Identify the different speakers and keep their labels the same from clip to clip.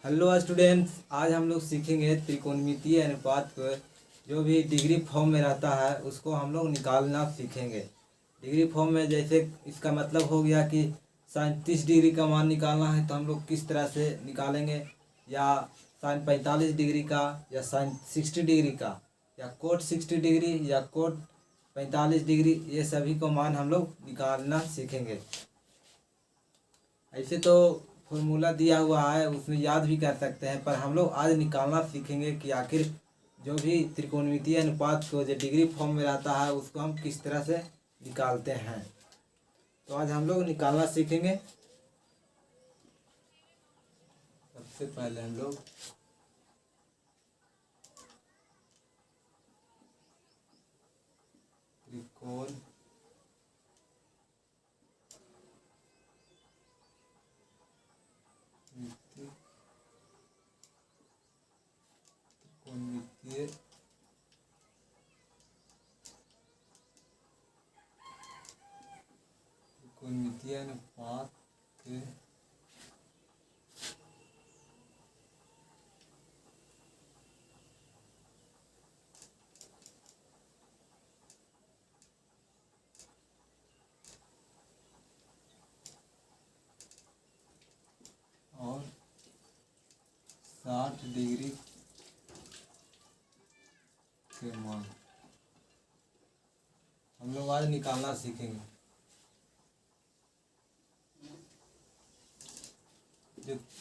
Speaker 1: Hello students, आज हम लोग सीखेंगे त्रिकोणमितीय अनुपात को। जो भी डिग्री फॉर्म में रहता है उसको हम लोग निकालना सीखेंगे। डिग्री फॉर्म में जैसे इसका मतलब हो गया कि साइन 30 डिग्री का मान निकालना है तो हम लोग किस तरह से निकालेंगे, या साइन 45 डिग्री का, या साइन 60 डिग्री का, या कोट 60 डिग्री, या कोट 45 डिग्री, ये सभी को मान हम लोग निकालना सीखेंगे। ऐसे तो फॉर्मूला दिया हुआ है, उसमें याद भी कर सकते हैं, पर हम लोग आज निकालना सीखेंगे कि आखिर जो भी त्रिकोणमितीय अनुपात को जो डिग्री फॉर्म में रहता है उसको हम किस तरह से निकालते हैं। तो आज हम लोग निकालना सीखेंगे। सबसे पहले हम लोग त्रिकोण त्रिकोणमितीय त्रिकोणमितीय अनुपात के और 60 डिग्री के मान हम लोग आज निकालना सीखेंगे।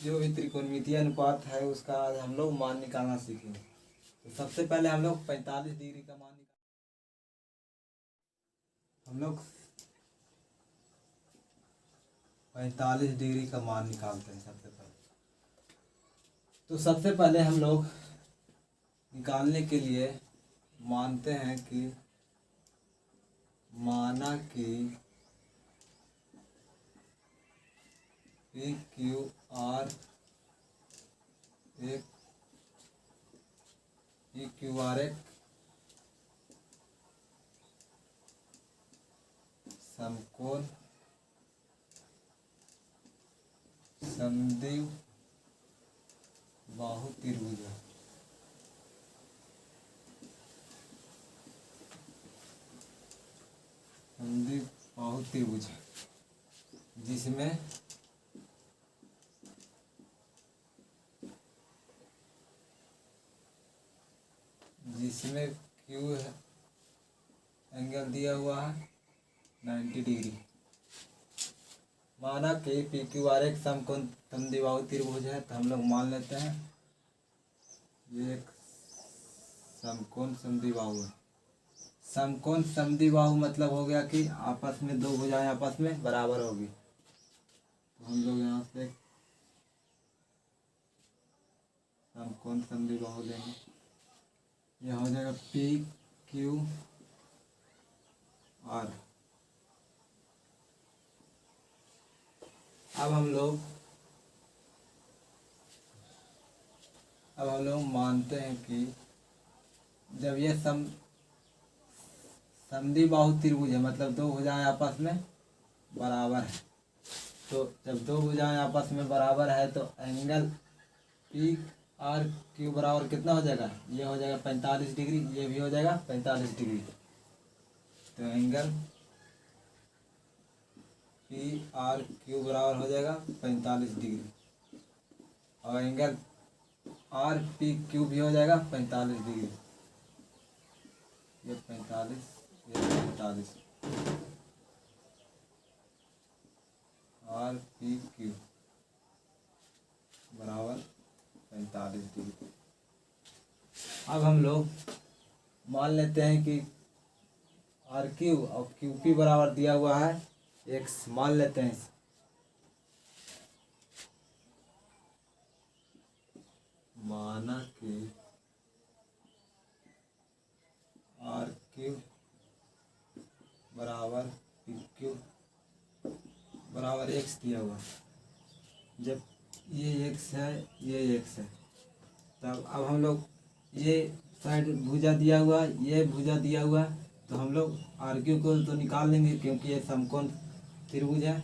Speaker 1: जो भी त्रिकोणमितीय अनुपात है उसका आज हम लोग मान निकालना सीखेंगे। तो सबसे पहले हम लोग 45 डिग्री का मान हम लोग 45 डिग्री का मान निकालते हैं सबसे पहले। तो सबसे पहले हम लोग निकालने के लिए मानते हैं कि माना कि पी क्यू आर एक समकोण समद्विबाहु त्रिभुज है। समद्विबाहु त्रिभुज जिसमें क्यू एंगल दिया हुआ है 90 डिग्री। माना कि पी क्यू आर एक समकोण समद्विबाहु त्रिभुज है, तो हम लोग मान लेते हैं ये एक समकोण समद्विबाहु है। समकोण समद्विबाहु मतलब हो गया कि आपस में दो भुजाएं आपस में बराबर होगी। तो हम लोग यहाँ से समकोण समद्विबाहु लेंगे। यह हो जाएगा पी क्यू आर। अब हम लोग मानते हैं कि जब ये समद्विबाहु त्रिभुज है, मतलब दो भुजाएं आपस में बराबर है। तो जब दो भुजाएं आपस में बराबर है तो एंगल पी आर क्यू बराबर कितना हो जाएगा, ये हो जाएगा 45 डिग्री, ये भी हो जाएगा 45 डिग्री। तो एंगल पी आर क्यू बराबर हो जाएगा 45 डिग्री, और एंगल आर पी क्यू भी हो जाएगा 45 डिग्री। ये 45, ये 45, आर पी क्यू बराबर 45 डिग्री। अब हम लोग मान लेते हैं कि आर क्यू और क्यू पी बराबर दिया हुआ है एक्स, मान लेते हैं। माना कि आर क्यू बराबर पी क्यू बराबर एक्स दिया हुआ। जब ये एक्स है, ये एक्स है, तब अब हम लोग ये साइड भुजा दिया हुआ, ये भुजा दिया हुआ, तो हम लोग आर क्यू को तो निकाल लेंगे क्योंकि ये समकोण त्रिभुज है।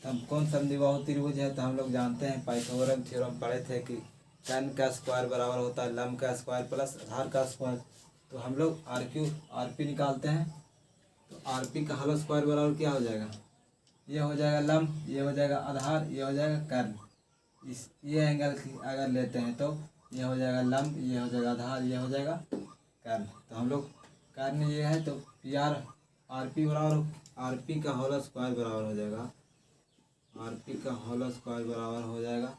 Speaker 1: हम कौन समद्विबाहु त्रिभुज है, तो हम लोग जानते हैं पाइथागोरस थ्योरम पढ़े थे कि टन का स्क्वायर बराबर होता है लंब का स्क्वायर प्लस आधार का स्क्वायर। तो हम लोग आर पी निकालते हैं। तो आर पी का होल स्क्वायर बराबर क्या हो जाएगा, ये हो जाएगा लंब, ये हो जाएगा आधार, ये हो जाएगा कर्ण। इस ये एंगल अगर लेते हैं तो ये हो जाएगा लंब, ये हो जाएगा आधार, ये हो जाएगा कर्ण। तो हम लोग कर्ण ये है तो पी आर पी बराबर आर पी का होल स्क्वायर बराबर हो जाएगा, आर पी का होल स्क्वायर बराबर हो जाएगा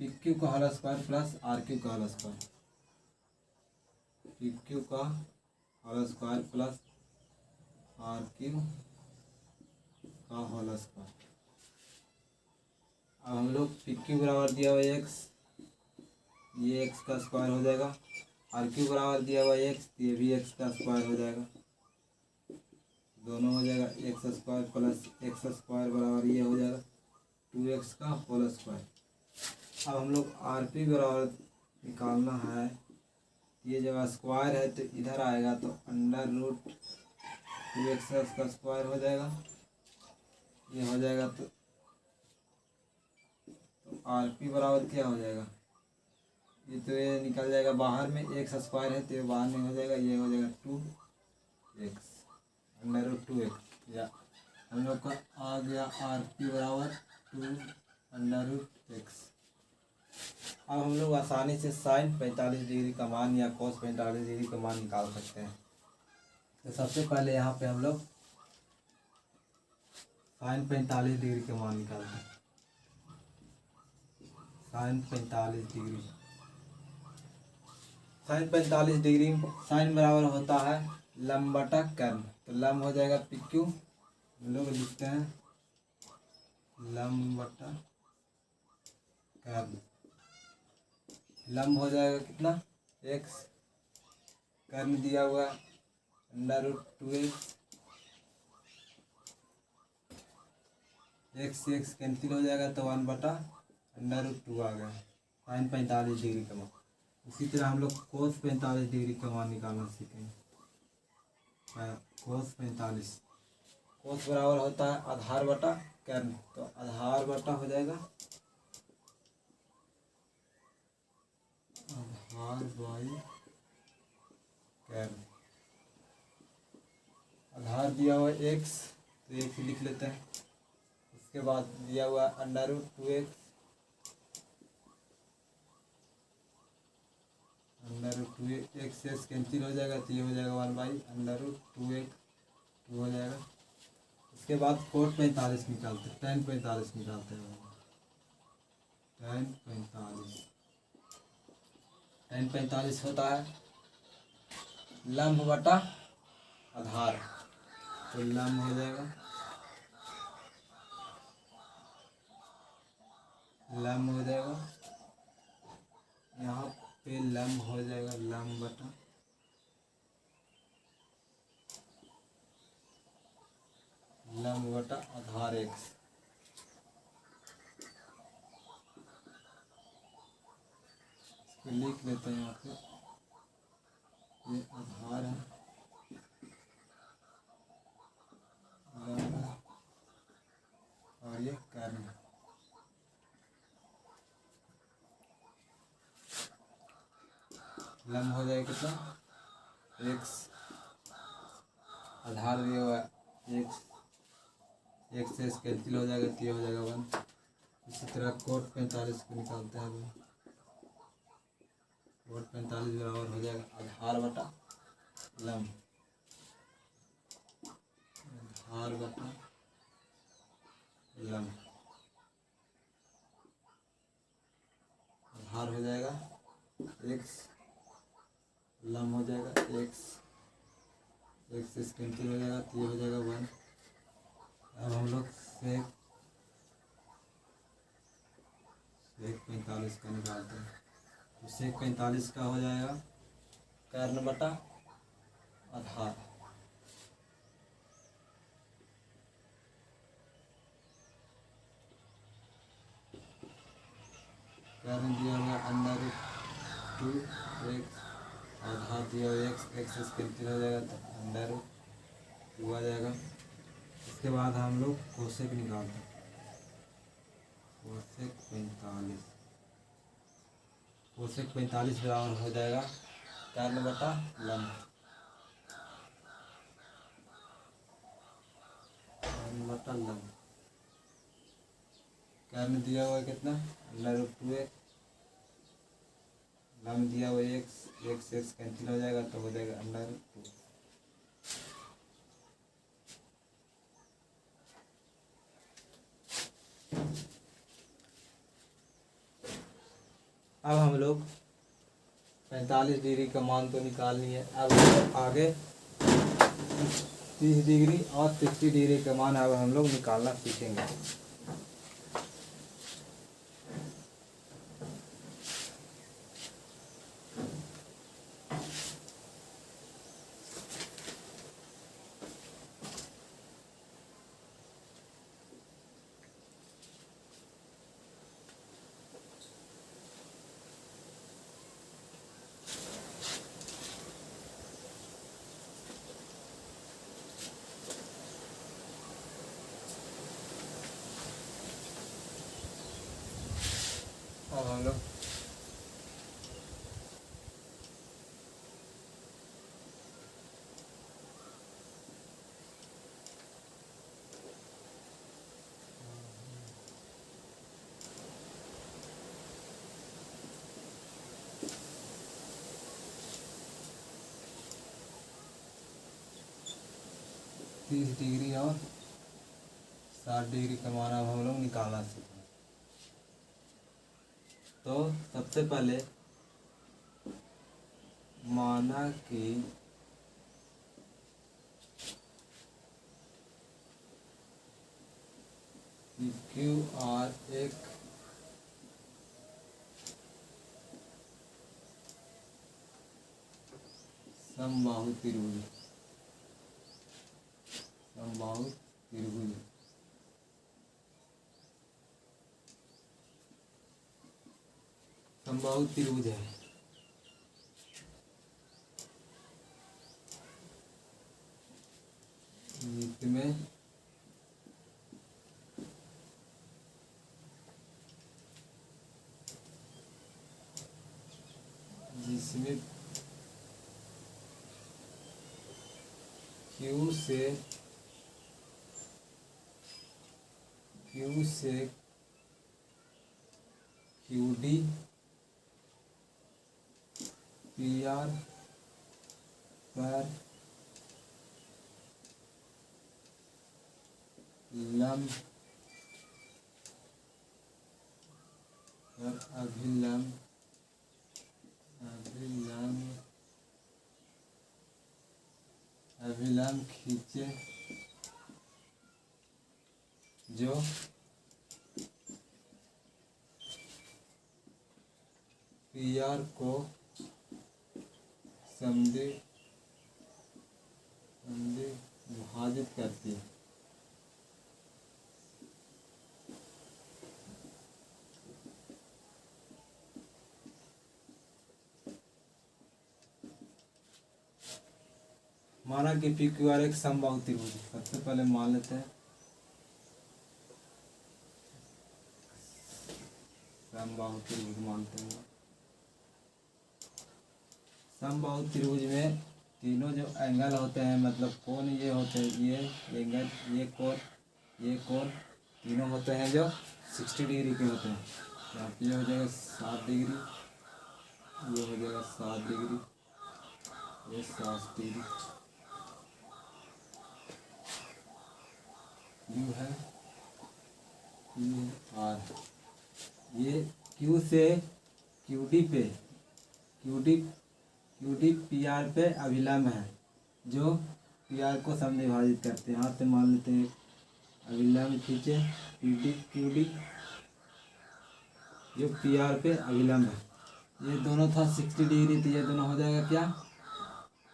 Speaker 1: पी क्यू का whole square plus R Q का होल स्क्वायर, पी क्यू का whole square plus R Q का होल स्क्वायर। अब हम लोग पी क्यू बराबर दिया हुआ एक्स, ये एक्स का स्क्वायर हो जाएगा, आर क्यू बराबर दिया हुआ एक्स, ये भी एक्स का स्क्वायर हो जाएगा, दोनों हो जाएगा x square plus x square बराबर ये हो जाएगा 2x का होल स्क्वायर। अब हम लोग आर पी बराबर निकालना है, ये जब स्क्वायर है तो इधर आएगा तो अंडर रूट 2x का स्क्वायर हो जाएगा, ये हो जाएगा। तो आर पी बराबर क्या हो जाएगा, ये तो ये निकल जाएगा बाहर में, एक्स स्क्वायर है तो ये बाहर में हो जाएगा, ये हो जाएगा 2x अंडर रूट 2x, या हम लोग का आ गया आर पी बराबर 2 अंडर रूट एक्स। अब हम लोग आसानी से साइन 45 डिग्री का मान या कोस 45 डिग्री का मान निकाल सकते हैं। तो सबसे पहले यहाँ पे हम लोग साइन 45 डिग्री का मान निकालते हैं। Sine 45 degree, sine 45 degree sine बराबर होता है लंब बटा कर्ण। तो लंब हो जाएगा पी क्यू, हम लोग लिखते हैं लंब बटा कर्ण। लंब हो जाएगा कितना एक्स, कर्ण दिया हुआ under root 2x, x x cancel हो जाएगा तो 1 बटा अंडर रूट 2 आ गया साइन 45 डिग्री का मान। इसी तरह हम लोग कोस 45 डिग्री का मान निकालना सीखेंगे। कोस 45, कोस बराबर होता है आधार बटा कर्ण, तो आधार बटा हो जाएगा आधार बाई कर्ण। आधार दिया हुआ एक्स तो एक्स लिख लेते हैं, उसके बाद दिया हुआ under root 2x, under root 2x x cancel हो जाएगा तो ये हो जाएगा 1 बाई अंडर रूट 2x 2 हो जाएगा। उसके बाद कोट 45 निकालते हैं, tan 45 निकालते हैं, tan 45, tan 45 होता है लंब बटा आधार, तो लंब हो जाएगा लंब हो जाएगा यहाँ पे लंब हो जाएगा लंब बटा आधार एक्स। इसको लिख लेते हैं यहाँ पे, ये आधार है लंब और ये कर्ण है। लंब हो जाएगा कितना एक्स, आधार दिया हुआ एक्स, एक्स से कैंसिल हो जाएगा तो ये हो जाएगा 1। इसी तरह कोट 45 को निकालते हैं, कोट 45 बराबर हो जाएगा आधार बटा लंब, आधार बटा लंब, आधार हो जाएगा एक्स, लंब हो जाएगा एक्स, एक्स से कैंसिल हो जाएगा तो ये हो जाएगा 1। अब हम लोग सेक 45 का निकालते हैं, तो सेक 45 का हो जाएगा कर्ण बटा आधार, कर्ण दिया हुआ अंडर रूट 2x, आधार दिया हुआ एक्स, एक्स से कैंसिल हो जाएगा तो अंडर रूट 2 आ जाएगा। इसके बाद हम लोग कोसेक निकालते हैं, कोसेक 45, कोसेक 45 बराबर हो जाएगा कर्न बटा लंब, कर्न बटा लंब। कर्न दिया हुआ है कितना, √2x, लंब दिया हुआ है x से x कैंसिल हो जाएगा तो हो जाएगा √2। अब हम लोग 45 डिग्री का मान तो निकाल लिए, अब आगे 30 डिग्री और 60 डिग्री का मान अब हम लोग निकालना सीखेंगे। अब हम लोग तीस डिग्री और 60 डिग्री का मान अब हम लोग निकालना सीखेंगे। तो सबसे पहले माना कि क्यू आर एक समबाहु त्रिभुज, समबाहु त्रिभुज समबाहु त्रिभुज है। इसमें जिसमें Q से QD PR पर लंब और अभिलंब अभिलंब खींचे जो PR को समद्वि विभाजित करती है। माना कि PQR एक समबाहु त्रिभुज है। सबसे पहले मान लेते हैं समबाहु त्रिभुज मानते हैं। समबाहु त्रिभुज में तीनों जो एंगल होते हैं, मतलब कोण ये होते हैं, ये एंगल, ये कोण तीनों होते हैं जो 60 डिग्री के होते हैं। यहाँ पे ये हो जाएगा 60 डिग्री, ये हो जाएगा 60 डिग्री, ये 60 डिग्री। यू है आर, ये क्यू से क्यूडी पे क्यूडी पीआर पे अभिलंब है जो पीआर को समद्विभाजित करते हैं। यहाँ से मान लेते हैं अभिलंब खींचे क्यूडी जो पीआर पे अभिलंब है। ये दोनों था 60 डिग्री, तो ये दोनों हो जाएगा क्या,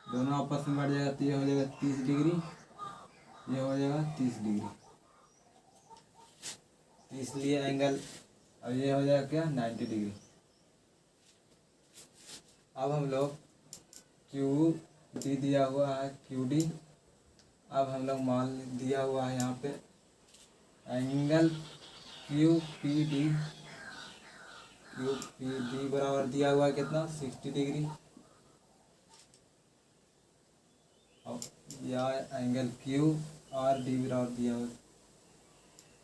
Speaker 1: दोनों आपस में बढ़ जाएगा, तो ये हो जाएगा 30 डिग्री, ये हो जाएगा 30 डिग्री, इसलिए एंगल अब ये हो जाएगा क्या 90 डिग्री। अब हम लोग क्यू डी दिया हुआ है QD, अब हम लोग मान दिया हुआ है यहाँ पे एंगल क्यू पी डी बराबर दिया हुआ है कितना 60 डिग्री, और या एंगल क्यू आर डी बराबर दिया हुआ,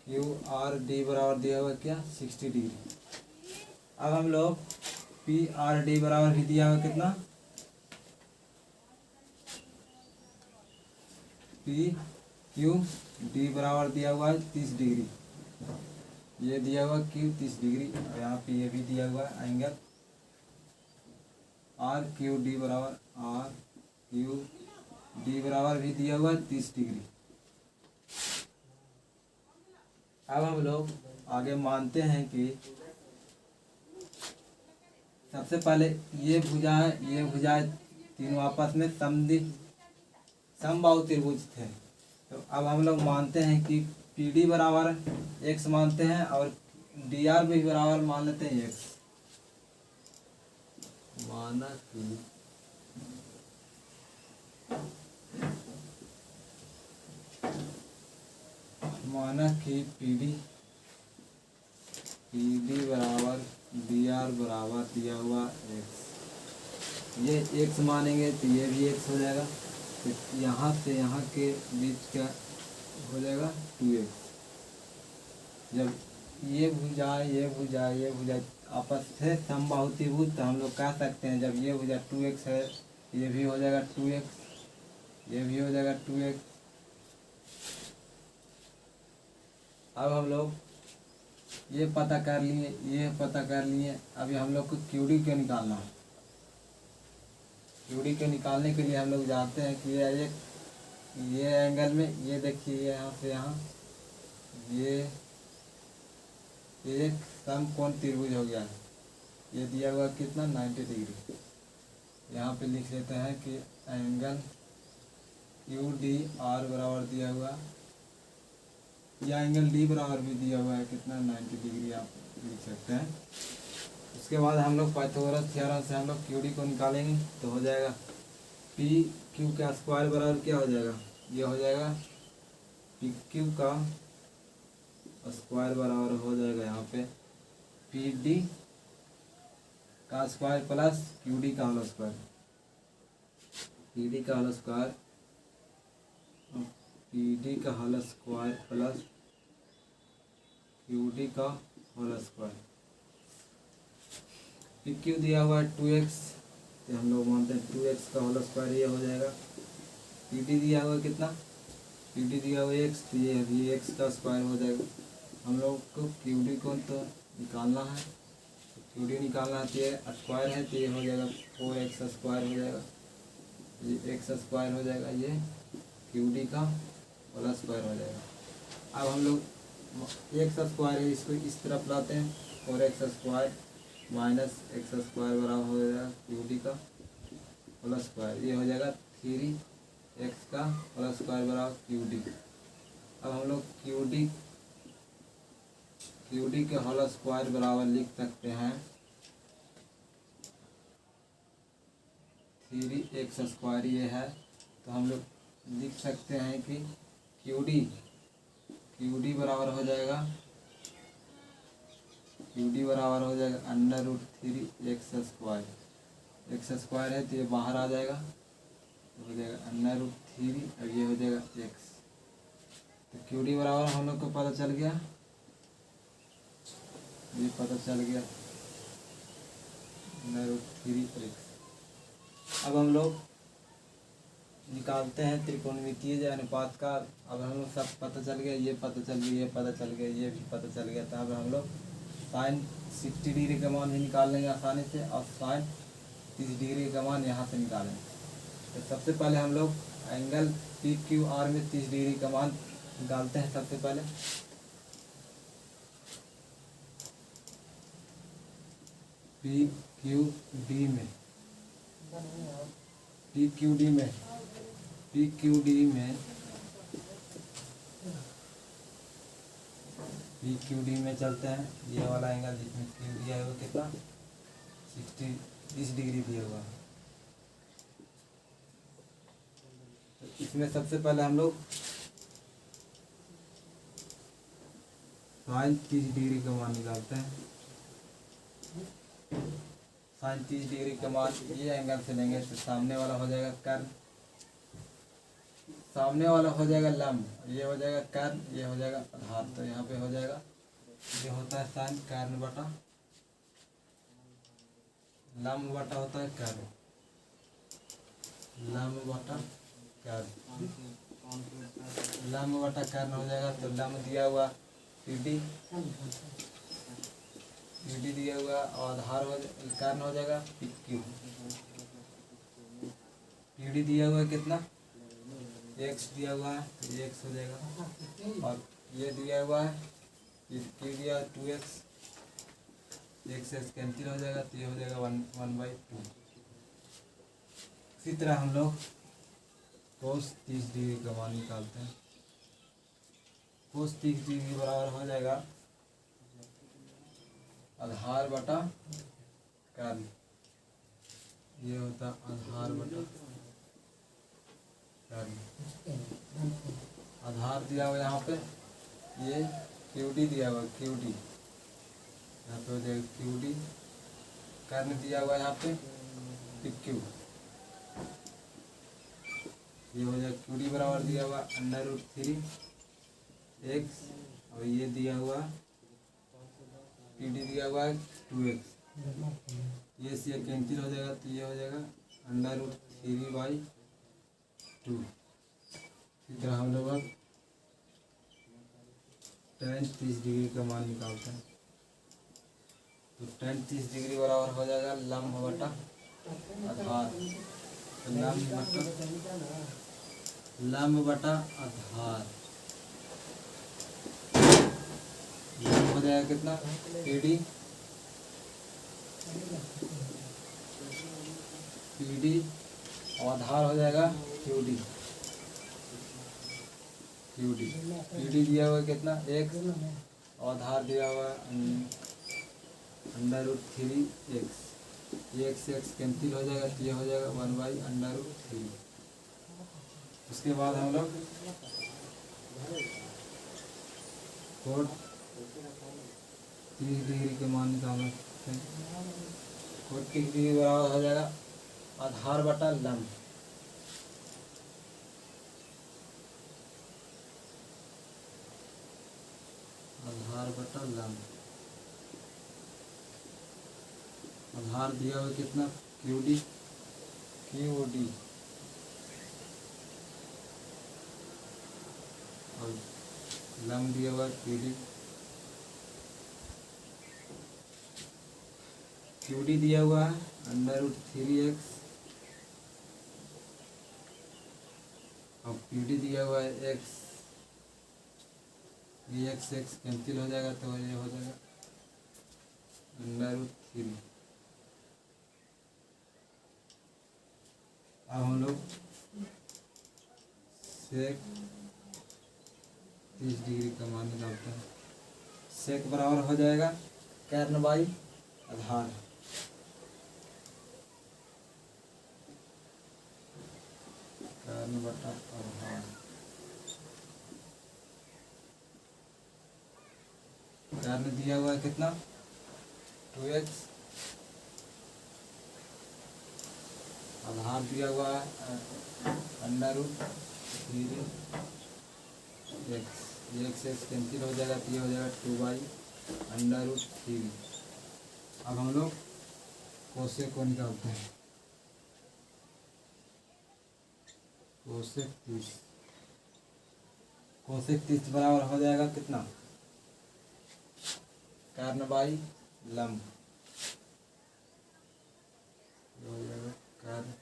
Speaker 1: क्यू आर डी बराबर दिया हुआ क्या 60 डिग्री। अब हम लोग पी आर डी बराबर भी दिया हुआ कितना, पी क्यू डी बराबर दिया हुआ है 30 डिग्री, ये दिया हुआ क्यू 30 डिग्री, और यहाँ पे ये भी दिया हुआ है एंगल आर क्यू डी बराबर, आर क्यू डी बराबर भी दिया हुआ है 30 डिग्री। अब हम लोग आगे मानते हैं कि सबसे पहले ये भुजा है, ये भुजा है, तीनों आपस में समबाहु त्रिभुज थे। तो अब हम लोग मानते हैं कि पी डी बराबर एक्स मानते हैं, और डी आर भी बराबर मान लेते हैं एक्स। माना कि पी डी बराबर डी आर बराबर दिया हुआ एक्स, ये एक्स मानेंगे तो ये भी एक्स हो जाएगा, तो यहाँ से यहाँ के बीच का हो जाएगा 2x। जब ये भुजा आपस से समबाहु त्रिभुज, तो हम लोग कह सकते हैं जब ये भुजा 2x है, ये भी हो जाएगा 2x, ये भी हो जाएगा 2x। अब हम लोग ये पता कर लिए, अभी हम लोग को क्यू डी क्यों निकालना है। क्यू डी के निकालने के लिए हम लोग जानते हैं कि ये एंगल में, ये देखिए यहाँ से यहाँ ये एक समकोण त्रिभुज हो गया है, ये दिया हुआ कितना 90 डिग्री। यहाँ पे लिख लेते हैं कि एंगल क्यू डी आर बराबर दिया हुआ, या एंगल डी बराबर भी दिया हुआ है कितना 90 डिग्री, आप लिख सकते हैं। उसके बाद हम लोग पाइथागोरस थ्योरम से हम लोग क्यू डी को निकालेंगे, तो हो जाएगा पी क्यू का स्क्वायर बराबर क्या हो जाएगा, ये हो जाएगा पी क्यू का स्क्वायर बराबर हो जाएगा यहाँ पे पी डी का स्क्वायर प्लस क्यू डी का होल स्क्वायर, पी डी का होल स्क्वायर, पी डी का whole square plus Q D का होल स्क्वायर। पी क्यू दिया हुआ है 2x, तो हम लोग मानते हैं 2x का होल स्क्वायर ये हो जाएगा। पी डी दिया हुआ कितना, पी डी दिया हुआ x, तो ये अभी x का स्क्वायर हो जाएगा। हम लोग को क्यू डी को तो निकालना है, क्यू डी निकालना है, तो ये स्क्वायर है, तो ये हो जाएगा 4x स्क्वायर हो जाएगा, ये x स्क्वायर हो जाएगा, ये क्यू डी का होल स्क्वायर हो जाएगा। अब हम लोग एक्स स्क्वायर है, इसको इस तरफ लाते हैं, 4x square minus x square बराबर हो जाएगा क्यू डी का होल स्क्वायर, ये हो जाएगा 3x का होल स्क्वायर बराबर क्यू डी। अब हम लोग क्यू डी के होल स्क्वायर बराबर लिख सकते हैं 3x स्क्वायर, ये है, तो हम लोग लिख सकते हैं कि क्यू डी बराबर हो जाएगा, क्यू डी बराबर हो जाएगा √3x स्क्वायर, एक्स स्क्वायर है तो ये बाहर आ जाएगा, तो हो जाएगा √3, अब ये हो जाएगा x। तो क्यू डी बराबर हम लोग को पता चल गया, ये पता चल गया √3x। अब हम लोग निकालते हैं त्रिकोणमितीय अनुपात का। अब हम लोग सब पता चल गया, ये पता चल गया, ये पता चल गया, ये भी पता चल गया, तो अब हम लोग साइन 60 डिग्री का मान भी निकाल लेंगे आसानी से, और साइन 30 डिग्री का मान यहाँ से निकालेंगे। तो सबसे पहले हम लोग एंगल पी क्यू आर में 30 डिग्री का मान निकालते हैं। सबसे पहले पी क्यू डी में चलते हैं, ये वाला एंगल जिसमें क्यू दिया है वो कितना 30 डिग्री दिया हुआ है। तो इसमें सबसे पहले हम लोग साइन 30 डिग्री का मान निकालते हैं। साइन 30 डिग्री का मान ये एंगल से लेंगे तो सामने वाला हो जाएगा कर्ण, सामने वाला हो जाएगा लंब, ये हो जाएगा कर्ण, ये हो जाएगा आधार। तो यहाँ पे हो जाएगा, ये होता है साइन कर्ण बटा लंब बटा होता है कर्ण, लंब बटा कर्ण, लंब बटा कर्ण हो जाएगा। तो लंब दिया हुआ पीडी, पीडी दिया हुआ और आधार हो कर्ण हो जाएगा पीक्यू। पीडी दिया हुआ है कितना, एक्स दिया हुआ है तो एक्स हो जाएगा, और ये दिया हुआ है क्यू दिया 2x, एक्स एक्स कैंसिल हो जाएगा तो ये हो जाएगा 1/2। इसी तरह हम लोग कोस 30 डिग्री का मान निकालते हैं। कोस 30 डिग्री बराबर हो जाएगा आधार बटा कर्ण, ये होता आधार बटा कर्ण। आधार दिया हुआ यहाँ पे, ये क्यूडी दिया हुआ क्यूडी, यहाँ पे हो जाएगा क्यूडी, कर्ण दिया हुआ यहाँ पे पिक्यू, ये हो जाएगा क्यूडी बराबर दिया हुआ √3x, और ये दिया हुआ पीडी दिया हुआ है 2x, ये से कैंसिल हो जाएगा तो ये हो जाएगा √3/2। इसी तरह हम लोग अब tan 30 डिग्री का मान निकालते हैं। तो tan 30 डिग्री बराबर हो जाएगा लंब बटा आधार, तो लंब बटा आधार, लंब हो जाएगा कितना पीडी, पीडी और आधार हो जाएगा क्यूडी, क्यूडी, पीडी दिया हुआ कितना x, और आधार दिया हुआ √3x, ये x कैंसिल हो जाएगा तो ये हो जाएगा 1/√3। उसके बाद हम लोग कोट 30 डिग्री के मान निकालना सकते हैं। कोट 30 डिग्री बराबर हो जाएगा आधार बटा लंब, आधार बटा लंब, आधार दिया हुआ कितना क्यूडी, क्यूडी, और लंब दिया हुआ क्यूडी, क्यूडी दिया हुआ है √3x, और पीडी दिया हुआ है x, ये x कैंसिल हो जाएगा तो ये हो जाएगा √3। अब हम लोग सेक 30 डिग्री का मान निकालते हैं। सेक बराबर हो जाएगा कर्ण बाई आधार, कर्ण बटा आधार, कर्ण दिया हुआ है कितना 2x, आधार दिया हुआ है √3x, ये x कैंसिल हो जाएगा तो ये हो जाएगा 2/√3। अब हम लोग कोसेक को निकालते हैं। कोसेक 30 बराबर हो जाएगा कितना कर्ण बाई लंब, हो जाएगा कर्ण,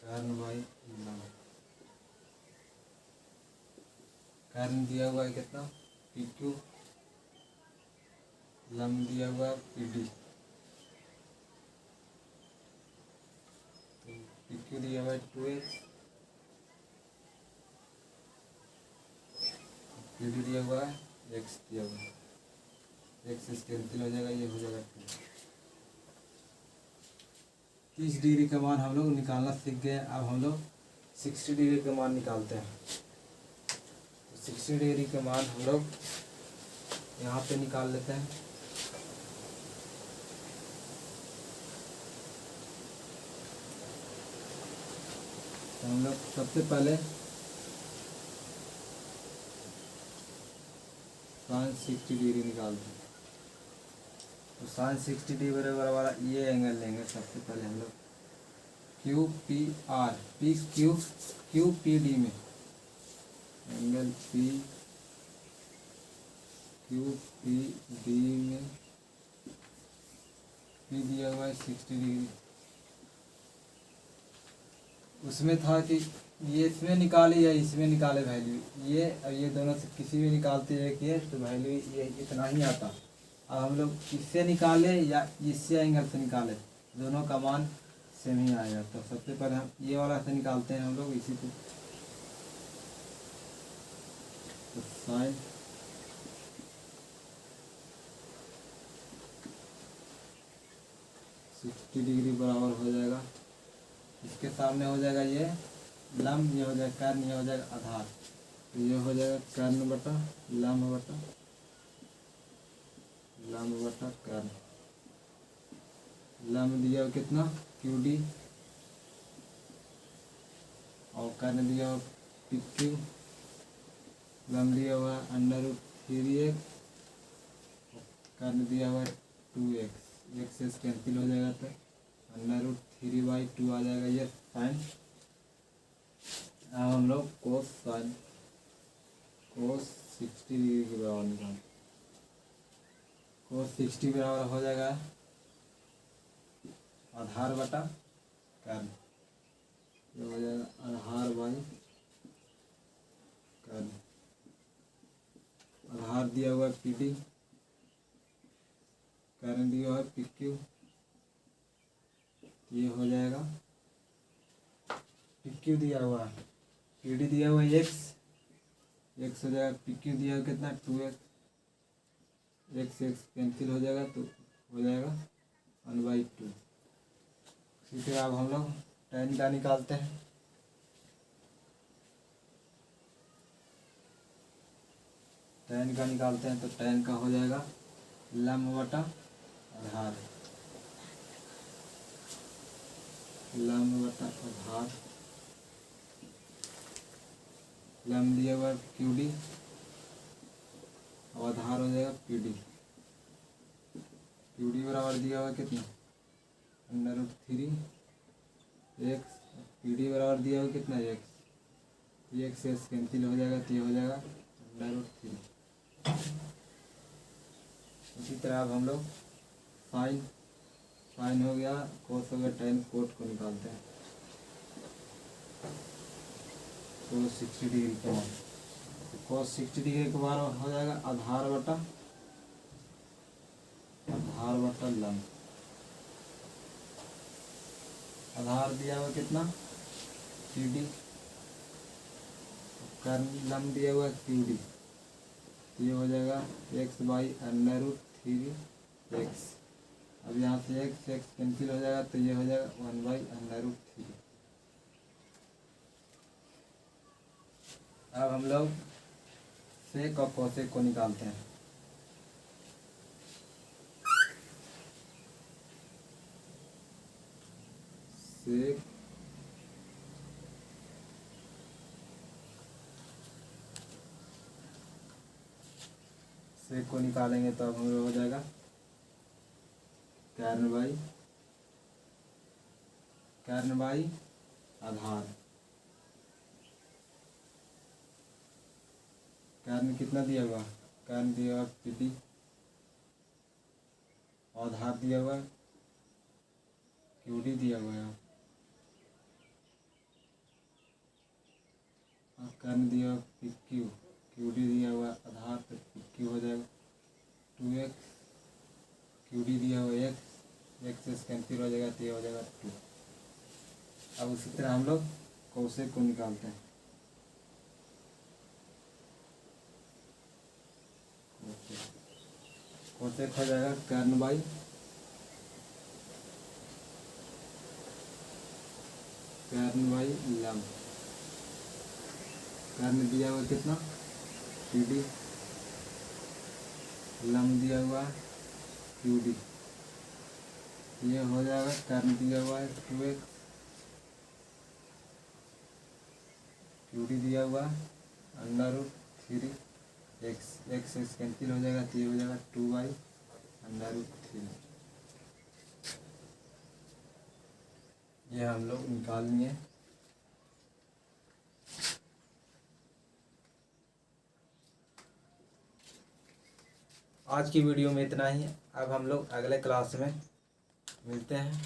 Speaker 1: कर्ण बाई लंब, कर्ण दिया हुआ है कितना PQ, लंब दिया हुआ PD, तो PQ दिया हुआ है 2x, PD दिया हुआ है x दिया हुआ है, x कैंसिल हो जाएगा, ये हो जाएगा 2। 30 डिग्री का मान हम लोग निकालना सीख गए। अब हम लोग 60 डिग्री के मान निकालते हैं। तो 60 डिग्री के मान हम लोग यहाँ पे निकाल लेते हैं। तो हम लोग सबसे पहले sin 60 डिग्री निकालते हैं। तो sin 60 डिग्री बराबर वाला ये एंगल लेंगे। सबसे पहले हम लोग Q P R Q P D में angle P Q P D में पी दिया हुआ है 60 डिग्री। उसमें था कि ये इसमें निकाले या इसमें निकाले वैल्यू, ये और ये दोनों से किसी भी निकालते एक ये तो वैल्यू ये इतना ही आता। अब हम लोग इससे निकाले या इससे एंगल से निकाले, दोनों का मान सेम ही आएगा। तो सबसे पहले हम ये वाला से निकालते हैं हम लोग इसी को। तो साइन 60 डिग्री बराबर हो जाएगा, इसके सामने हो जाएगा ये लंब, ये हो जाएगा कर्ण, ये हो जाएगा आधार। तो ये हो जाएगा कर्ण बटा लंब बटा कर्ण। लंब दिया हुआ कितना क्यू डी और कर्ण दिया हुआ पी क्यू। लंब दिया हुआ √3x, कर्ण दिया हुआ 2x। x से कैंसिल हो जाएगा तो √3/2 आ जाएगा ये साइन। अब हम लोग कोस 60 डिग्री के बराबर निकाल। कोस 60 बराबर हो जाएगा आधार बटा कर्ण। ये हो जाएगा आधार बाई कर्ण। आधार दिया हुआ है पी डी, कर्ण दिया हुआ है पी क्यू। ये हो जाएगा पी क्यू दिया हुआ है, पी डी दिया हुआ है x हो जाएगा, पी क्यू दिया हुआ कितना 2x। x कैंसिल हो जाएगा तो हो जाएगा 1/2। इसी तरह अब हम लोग tan का निकालते हैं। tan का निकालते हैं तो tan का हो जाएगा लंब बटा आधार, लंब बटा आधार। लंब दिया हुआ क्यू डी और आधार हो जाएगा पी डी। क्यू डी बराबर दिया हुआ कितना √3x, पी डी बराबर दिया हुआ कितना x। ये x कैंसिल हो जाएगा तो ये हो जाएगा √3। इसी तरह अब हम लोग साइन हो गया, कोस हो गया, tan कोट को निकालते हैं। तो 60 डिग्री के मान कोस 60 डिग्री के बार हो जाएगा आधार बटा लंब। आधार दिया हुआ कितना पी डी, कर्ण लंब दिया हुआ क्यू डी। ये हो जाएगा x/√3x। अब यहाँ से x कैंसिल हो जाएगा तो ये हो जाएगा 1/√3। अब हम लोग सेक और कोसेक को निकालते हैं। सेक को निकालेंगे तो अब हम लोग हो जाएगा कर्ण बाई आधार। कर्ण कितना दिया हुआ, कर्ण दिया हुआ पी डी और आधार दिया हुआ क्यू डी दिया हुआ है। कर्ण दिया हुआ पी क्यू, क्यू डी दिया हुआ आधार पे पी क्यू हो जाएगा 2x। क्यू डी दिया हुआ x से कैंसिल हो जाएगा तो ये हो जाएगा 2। अब उसी तरह हम लोग कोसेक को निकालते हैं। कोसेक हो जाएगा कर्ण बाई लंब। कर्ण दिया हुआ कितना सी डी, लंब दिया हुआ है क्यू डी, ये हो जाएगा। कर्ण दिया हुआ है 2x, क्यू डी दिया हुआ है √3 x कैंसिल हो जाएगा तो ये हो जाएगा 2y√3। ये हम लोग निकाल लिए। आज की वीडियो में इतना ही। अब हम लोग अगले क्लास में मिलते हैं।